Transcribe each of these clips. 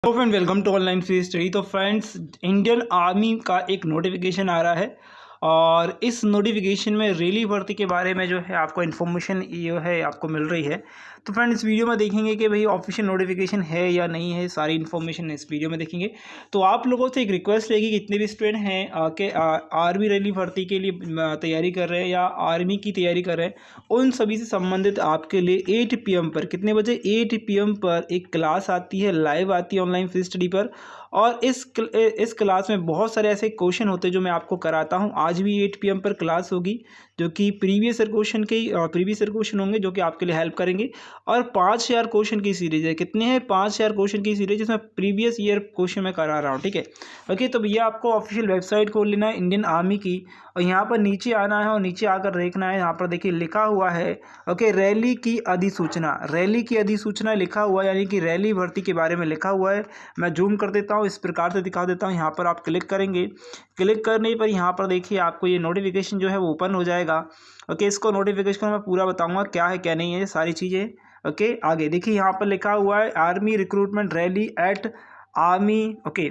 Hello friend, welcome to online free study. तो friends, Indian army का एक notification आ रहा है और इस नोटिफिकेशन में रेली भर्ती के बारे में जो है आपको इन्फॉर्मेशन ये है आपको मिल रही है। तो फ्रेंड, इस वीडियो में देखेंगे कि भाई ऑफिशियल नोटिफिकेशन है या नहीं है, सारी इन्फॉर्मेशन इस वीडियो में देखेंगे। तो आप लोगों से एक रिक्वेस्ट रहेगी, जितने भी स्टूडेंट हैं कि आर्मी रेली भर्ती के लिए तैयारी कर रहे हैं या आर्मी की तैयारी कर रहे हैं, उन सभी से संबंधित आपके लिए 8 PM पर, कितने बजे, 8 PM पर एक क्लास आती है, लाइव आती है ऑनलाइन फ्री स्टडी पर। और इस क्लास में बहुत सारे ऐसे क्वेश्चन होते हैं जो मैं आपको कराता हूं। आज भी 8 PM पर क्लास होगी, जो कि प्रीवियस ईयर क्वेश्चन होंगे, जो कि आपके लिए हेल्प करेंगे। और 5000 क्वेश्चन की सीरीज है। कितने हैं? 5000 क्वेश्चन की सीरीज, जिसमें प्रीवियस ईयर क्वेश्चन मैं करा रहा हूँ। ठीक है, ओके। तो भैया आपको ऑफिशियल वेबसाइट खोल लेना है इंडियन आर्मी की, और यहाँ पर नीचे आना है और नीचे आकर देखना है। यहाँ पर देखिए लिखा हुआ है, ओके, रैली की अधिसूचना। रैली की अधिसूचना लिखा हुआ है, यानी कि रैली भर्ती के बारे में लिखा हुआ है। मैं जूम कर देता हूँ, इस प्रकार से दिखा देता हूँ। यहाँ पर आप क्लिक करेंगे, क्लिक करने पर यहाँ पर देखिए आपको ये नोटिफिकेशन जो है वो ओपन हो जाएगा। ओके, इसको नोटिफिकेशन मैं पूरा बताऊँगा क्या है क्या नहीं है, सारी चीज़ें। ओके, आगे देखिए यहाँ पर लिखा हुआ है army recruitment rally at army, okay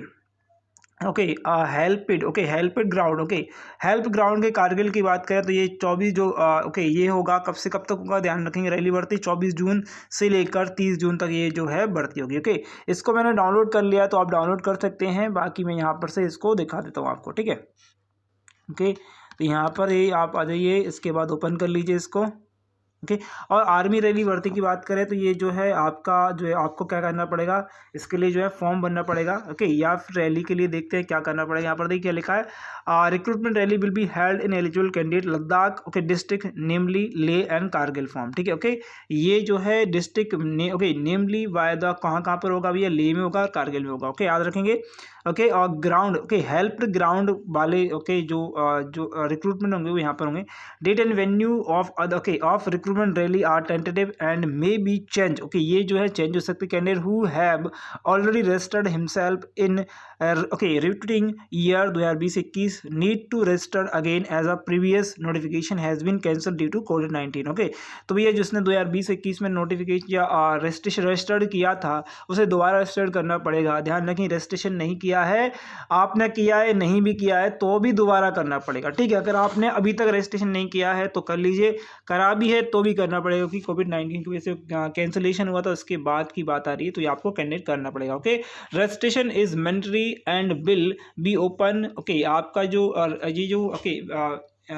okay, helipad, okay, helipad ground, okay. Help ground के कारगिल की बात करें तो ये 24 जो ओके, ये होगा कब से कब तक होगा, ध्यान रखेंगे। रैली भर्ती 24 जून से लेकर 30 जून तक ये जो है भर्ती होगी। ओके, इसको मैंने डाउनलोड कर लिया, तो आप डाउनलोड कर सकते हैं। बाकी मैं यहाँ पर से इसको दिखा देता हूँ आपको, ठीक है। ओके, तो यहाँ पर ये आप आ जाइए, इसके बाद ओपन कर लीजिए इसको। ओके, और आर्मी रैली भर्ती की बात करें तो ये जो है आपका जो है आपको क्या करना पड़ेगा, इसके लिए जो है फॉर्म भरना पड़ेगा। ओके, या फिर रैली के लिए देखते हैं क्या करना पड़ेगा। यहाँ पर देखिए लिखा है recruitment rally will be held in eligible candidate Ladakh, okay, district namely Leh and Kargil form. ठीक है, ओके, ये जो है district okay namely by the कहाँ कहाँ पर होगा भैया, ले में होगा, कारगिल में होगा। ओके, याद रखेंगे। ओके, और ग्राउंड, ओके, हेल्प ग्राउंड वाले, ओके, जो रिक्रूटमेंट होंगे वो यहाँ पर होंगे। Date and venue of okay of recruitment rally are tentative and may be change. Okay, ये जो है चेंज हो सकते। Candidate who have already registered himself in okay recruiting year 2020-21 need to register again as a previous notification has been cancel due to कोविड-19। Okay, तो भैया जिसने 2020-21 में नोटिफिकेशन या रजिस्टर्ड किया था, उसे दोबारा रजिस्टर्ड करना पड़ेगा। ध्यान रखें, रजिस्ट्रेशन नहीं किया है, आपने किया है, नहीं भी किया है तो भी दोबारा करना पड़ेगा। ठीक है, अगर आपने अभी तक रजिस्ट्रेशन नहीं किया है तो कर लीजिए, करा भी है तो भी करना पड़ेगा, क्योंकि कोविड-19 की वजह से कैंसिलेशन हुआ था, उसके बाद की बात आ रही है, तो ये आपको कैंडिडेट करना पड़ेगा। Okay, registration is mandatory and will be open. Okay, आपका जो ये जो ओके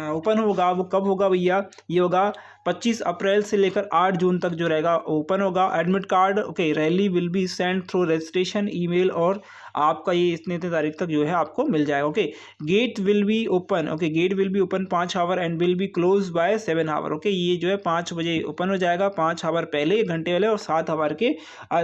ओपन होगा वो कब होगा भैया, ये होगा 25 अप्रैल से लेकर 8 जून तक जो रहेगा ओपन होगा। Admit card, okay, rally will be send through registration email, और आपका ये इतने तारीख तक जो है आपको मिल जाएगा। Okay, gate will be open, okay, gate will be open 5 hour and will be close by 7 hour. Okay, ये जो है 5 बजे ओपन हो जाएगा, 5 आवर पहले 1 घंटे पहले, और 7 आवर के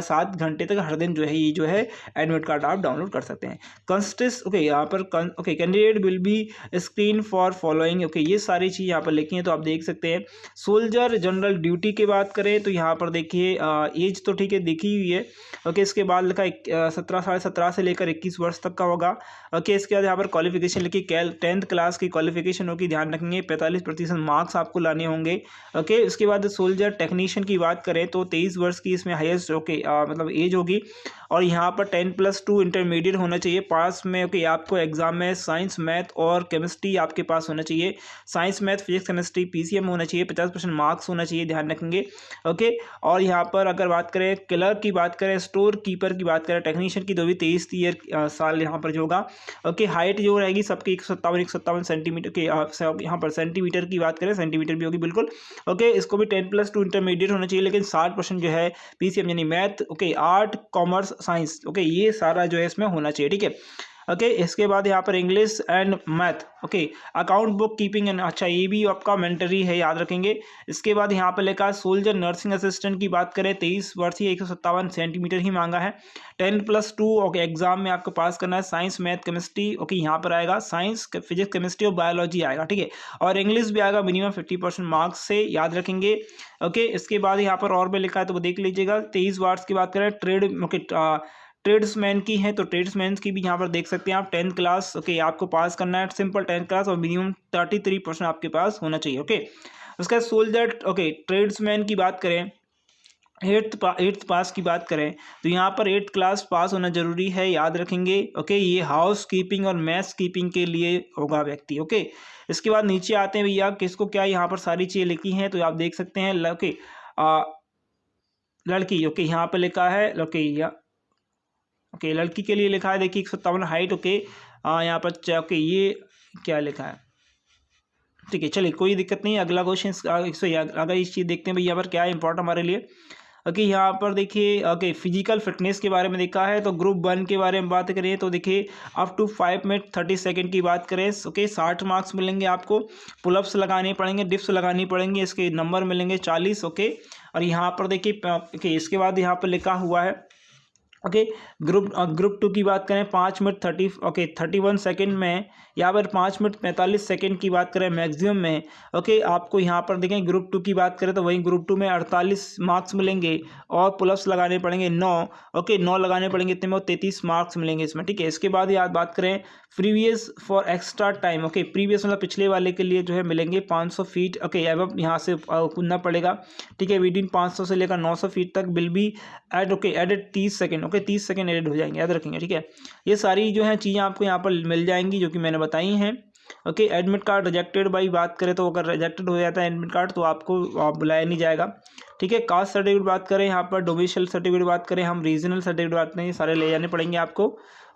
7 घंटे तक हर दिन जो है ये जो है एडमिट कार्ड आप डाउनलोड कर सकते हैं। कंस्टिस, ओके, यहाँ पर okay, candidate will be screen for following. Okay, ये सारी चीज़ यहाँ पर लिखी है, तो आप देख सकते हैं। सोल्जर जनरल ड्यूटी की बात करें तो यहाँ पर देखिए एज तो ठीक है देखी हुई है। ओके, इसके बाद लिखा 17 साढ़े 17 से लेकर 21 वर्ष तक का होगा। ओके, इसके बाद यहाँ पर क्वालिफिकेशन लिखी 10th क्लास की क्वालिफिकेशन होगी, ध्यान रखेंगे। 45% मार्क्स आपको लाने होंगे। ओके, उसके बाद सोल्जर टेक्नीशियन की बात करें तो 23 वर्ष की इसमें हाईएस्ट ओके मतलब एज होगी, और यहाँ पर 10+2 इंटरमीडिएट होना चाहिए पास में। ओके, आपको एग्जाम में साइंस, मैथ और केमिस्ट्री आपके पास होना चाहिए। Science, math, physics, chemistry PCM होना चाहिए। 50% मार्क्स होना चाहिए, ध्यान रखेंगे। ओके, और यहाँ पर अगर बात करें क्लर्क की बात करें, स्टोर कीपर की बात करें, टेक्नीशियन की, तो भी 23 ईयर साल यहाँ पर जो होगा। ओके, हाइट जो रहेगी सबकी 157 सेंटीमीटर के, यहाँ पर सेंटीमीटर की बात करें, सेंटीमीटर भी होगी बिल्कुल। ओके, इसको भी 10+2 इंटरमीडिएट होना चाहिए, लेकिन 60% जो है PCM यानी math, okay, art, commerce, science, okay, ये सारा जो है इसमें होना चाहिए। ठीक है, ओके, इसके बाद यहाँ पर English and math, okay, account book keeping and, अच्छा, ये भी आपका मैंडेटरी है, याद रखेंगे। इसके बाद यहाँ पर लिखा सोल्जर नर्सिंग असिस्टेंट की बात करें, 23 वर्षीय, 157 सेंटीमीटर ही मांगा है। 10+2 ओके, एग्जाम में आपको पास करना है। साइंस, मैथ, केमिस्ट्री, ओके, यहाँ पर आएगा साइंस, फिजिक्स, केमिस्ट्री और बायोलॉजी आएगा। ठीक है, और इंग्लिश भी आएगा मिनिमम 50% मार्क्स से, याद रखेंगे। ओके, इसके बाद यहाँ पर और भी लिखा है तो वो देख लीजिएगा। 23 वार्ड्स की बात करें, ट्रेड ओके ट्रेड्समैन की है, तो ट्रेड्समैन की भी यहाँ पर देख सकते हैं आप। 10th क्लास, ओके, आपको पास करना है, सिंपल 10th क्लास, और मिनिमम 33% आपके पास होना चाहिए। ओके, उसका सोल्जर, ओके, ट्रेड्समैन की बात करें एट्थ पास की बात करें तो यहाँ पर 8th क्लास पास होना जरूरी है, याद रखेंगे। ओके, ये हाउस कीपिंग और मैथ्स कीपिंग के लिए होगा व्यक्ति। ओके, इसके बाद नीचे आते हैं भैया, किसको क्या यहाँ पर सारी चीज़ें लिखी हैं तो आप देख सकते हैं। ओके, लड़की, ओके यहाँ पर लिखा है। ओके लड़की के लिए लिखा है, देखिए 157 हाइट। ओके यहाँ पर ओके ये क्या लिखा है, ठीक है चलिए कोई दिक्कत नहीं। अगला क्वेश्चन अगर इस चीज़ देखते हैं भाई यहाँ पर क्या है इंपॉर्टेंट हमारे लिए। ओके यहाँ पर देखिए, ओके फिजिकल फिटनेस के बारे में देखा है तो ग्रुप 1 के बारे में बात करें तो देखिए अप टू 5 मिनट 30 सेकंड की बात करें। ओके 60 मार्क्स मिलेंगे आपको। पुलअप्स लगाने पड़ेंगे, डिप्स लगानी पड़ेंगी, इसके नंबर मिलेंगे 40। ओके और यहाँ पर देखिए ओके इसके बाद यहाँ पर लिखा हुआ है। ओके ग्रुप 2 की बात करें 5 मिनट 31 सेकेंड में, यहाँ पर 5 मिनट 45 सेकेंड की बात करें मैक्सिमम में। ओके आपको यहाँ पर देखें ग्रुप 2 की बात करें तो वहीं ग्रुप 2 में 48 मार्क्स मिलेंगे और पुलअप्स लगाने पड़ेंगे 9। ओके 9 लगाने पड़ेंगे, इतने में 33 मार्क्स मिलेंगे इसमें, ठीक है। इसके बाद याद बात करें previous for extra time. Okay previous मतलब पिछले वाले के लिए जो है मिलेंगे 500 फीट। ओके अब यहाँ से कूदना पड़ेगा, ठीक है। विदिन 500 से लेकर 900 फीट तक will be added 30 second. Okay 30 second added हो जाएंगे, याद रखेंगे, ठीक है। ये सारी जो है चीज़ें आपको यहाँ पर मिल जाएंगी जो कि मैंने बताई हैं। Okay admit card rejected by बात करें तो अगर रिजेक्टेड हो जाता है एडमिट कार्ड तो आपको बुलाया नहीं जाएगा, ठीक है। कास्ट सर्टिफिकेट बात करें, यहाँ पर डोमिसाइल सर्टिफिकेट बात करें, हम रीजनल सर्टिफिकेट बात करें, सारे ले जाने पड़ेंगे आपको।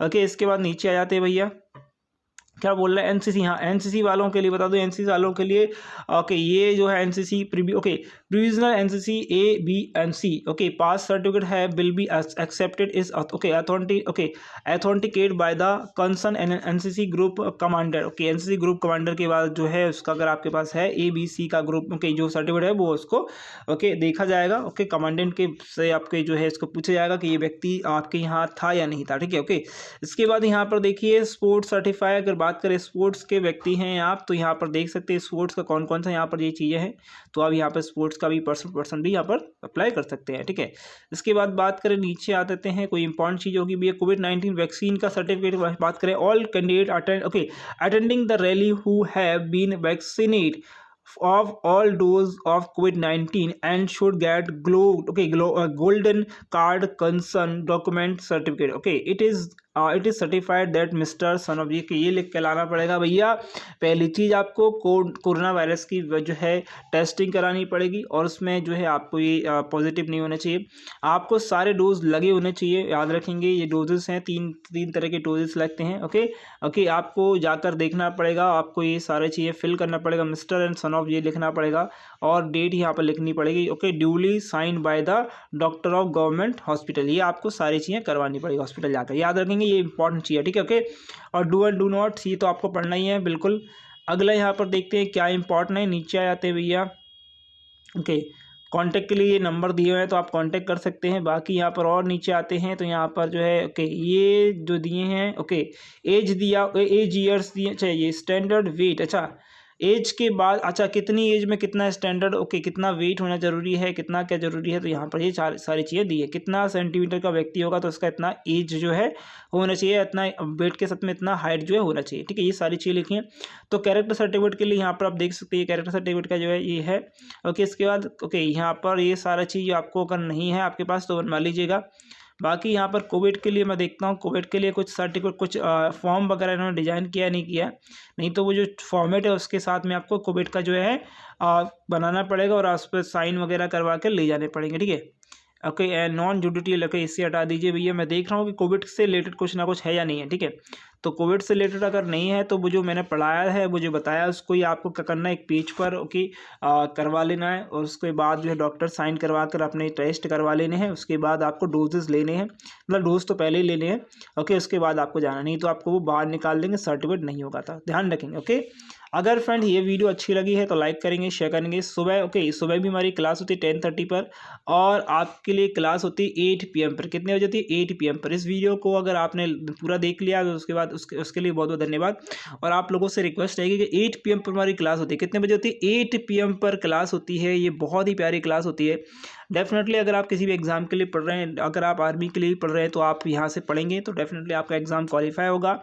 ओके इसके बाद नीचे आ जाते हैं भैया, क्या बोल रहा है एनसीसी। हाँ एनसीसी वालों के लिए बता दो, एनसीसी वालों के लिए ओके ये जो है NCC provisional NCC A B N C. Okay pass certificate है will be accepted is authenticate by the concern NCC group commander. Okay NCC group commander के बाद जो है उसका अगर आपके पास है ए बी सी का ग्रुप ओके जो सर्टिफिकेट है वो उसको ओके देखा जाएगा। ओके कमांडेंट के से आपके जो है इसको पूछा जाएगा कि ये व्यक्ति आपके यहाँ था या नहीं था, ठीक है। ओके इसके बाद यहाँ पर देखिए स्पोर्ट्स सर्टिफाई, अगर बात करें स्पोर्ट्स के व्यक्ति हैं आप तो यहाँ पर देख सकते हैं स्पोर्ट्स का कौन कौन सा यहाँ पर ये चीज़ें हैं, तो आप यहाँ पर स्पोर्ट्स का भी पर्सन भी यहाँ पर अप्लाई कर सकते हैं, ठीक है। इसके बाद बात करें नीचे आ जाते हैं, कोई इंपॉर्टेंट चीज़ होगी भी कोविड-19 वैक्सीन का सर्टिफिकेट बात करें। All candidate attending the rally who have been vaccinate of all dose of COVID-19 and should get golden card concern document certificate. Okay it is certified that mister son of ये लिख के लाना पड़ेगा भैया। पहली चीज़ आपको कोरोना वायरस की जो है टेस्टिंग करानी पड़ेगी और उसमें जो है आपको ये पॉजिटिव नहीं होना चाहिए, आपको सारे डोज लगे होने चाहिए, याद रखेंगे। ये डोजेस हैं, तीन तरह के डोजेस लगते हैं। ओके आपको जाकर देखना पड़ेगा, आपको ये सारी चीज़ें फिल करना पड़ेगा, मिस्टर एंड सन ऑफ ये लिखना पड़ेगा और डेट यहाँ पर लिखनी पड़ेगी। Okay duly sign by the doctor of government hospital, ये आपको सारी चीज़ें करवानी पड़ेगी हॉस्पिटल जाकर, याद रखेंगे ये इंपॉर्टेंट चीज़ है, ठीक है। ओके और डू एंड डू नॉट ये तो आपको पढ़ना ही है बिल्कुल। अगला यहाँ पर देखते हैं क्या इंपॉर्टेंट है, नीचे आ जाते हैं भैया। ओके कांटेक्ट के लिए ये नंबर दिए हुए हैं तो आप कांटेक्ट कर सकते हैं। बाकी यहाँ पर और नीचे आते हैं तो यहाँ पर जो है ओके ये जो दिए हैं ओके एज ईयर्स दिए, अच्छा ये स्टैंडर्ड वेट, अच्छा एज के बाद अच्छा कितनी एज में कितना स्टैंडर्ड ओके कितना वेट होना जरूरी है, कितना क्या जरूरी है, तो यहाँ पर ये सारी चीज़ें दी है। कितना सेंटीमीटर का व्यक्ति होगा तो उसका इतना एज जो है होना चाहिए, इतना वेट के साथ में इतना हाइट जो है होना चाहिए, ठीक है। ये सारी चीज़ें लिखी हैं। तो कैरेक्टर सर्टिफिकेट के लिए यहाँ पर आप देख सकते हैं कैरेक्टर सर्टिफिकेट का जो है ये है। ओके इसके बाद ओके यहाँ पर ये सारा चीज़ आपको अगर नहीं है आपके पास तो बनवा लीजिएगा। बाकी यहाँ पर कोविड के लिए मैं देखता हूँ, कोविड के लिए कुछ सर्टिफिकेट कुछ फॉर्म वगैरह इन्होंने डिज़ाइन किया नहीं किया, नहीं तो वो जो फॉर्मेट है उसके साथ में आपको कोविड का जो है बनाना पड़ेगा और उस पर साइन वगैरह करवा कर ले जाने पड़ेंगे, ठीक है। ओके नॉन जुडिशियल ओके इससे हटा दीजिए भैया। मैं देख रहा हूँ कि कोविड से रिलेटेड कुछ ना कुछ है या नहीं है, ठीक है। तो कोविड से रिलेटेड अगर नहीं है तो वो जो मैंने पढ़ाया है वो जो बताया उसको ही आपको क्या करना है एक पेज पर ओके करवा लेना है और उसके बाद जो है डॉक्टर साइन करवा कर अपने टेस्ट करवा लेने हैं। उसके बाद आपको डोजेस लेने हैं, मतलब डोज तो पहले ही लेने हैं। ओके उसके बाद आपको जाना, नहीं तो आपको वो बाहर निकाल देंगे, सर्टिफिकेट नहीं होगा था, ध्यान रखेंगे। ओके अगर फ्रेंड ये वीडियो अच्छी लगी है तो लाइक करेंगे, शेयर करेंगे। सुबह ओके सुबह भी हमारी क्लास होती है 10:30 पर और आपके लिए क्लास होती है 8 PM पर। कितने बजे होती है? 8 PM पर। इस वीडियो को अगर आपने पूरा देख लिया तो उसके बाद उसके लिए बहुत बहुत धन्यवाद। और आप लोगों से रिक्वेस्ट रहेगी कि 8 PM पर हमारी क्लास होती है। कितने बजे होती है? 8 PM पर क्लास होती है। ये बहुत ही प्यारी क्लास होती है। डेफिनेटली अगर आप किसी भी एग्ज़ाम के लिए पढ़ रहे हैं, अगर आप आर्मी के लिए पढ़ रहे हैं तो आप यहाँ से पढ़ेंगे तो डेफिनेटली आपका एग्ज़ाम क्वालिफाई होगा।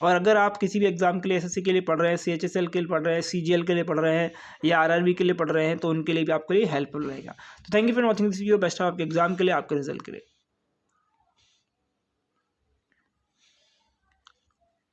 और अगर आप किसी भी एग्ज़ाम के लिए एसएससी के लिए पढ़ रहे हैं, सीएचएसएल के लिए पढ़ रहे हैं, सीजीएल के लिए पढ़ रहे हैं या आरआरबी के लिए पढ़ रहे हैं तो उनके लिए भी आपके लिए हेल्पफुल रहेगा। तो thank you for watching this video. Best of आपके एग्ज़ाम के लिए, आपके रिजल्ट के लिए।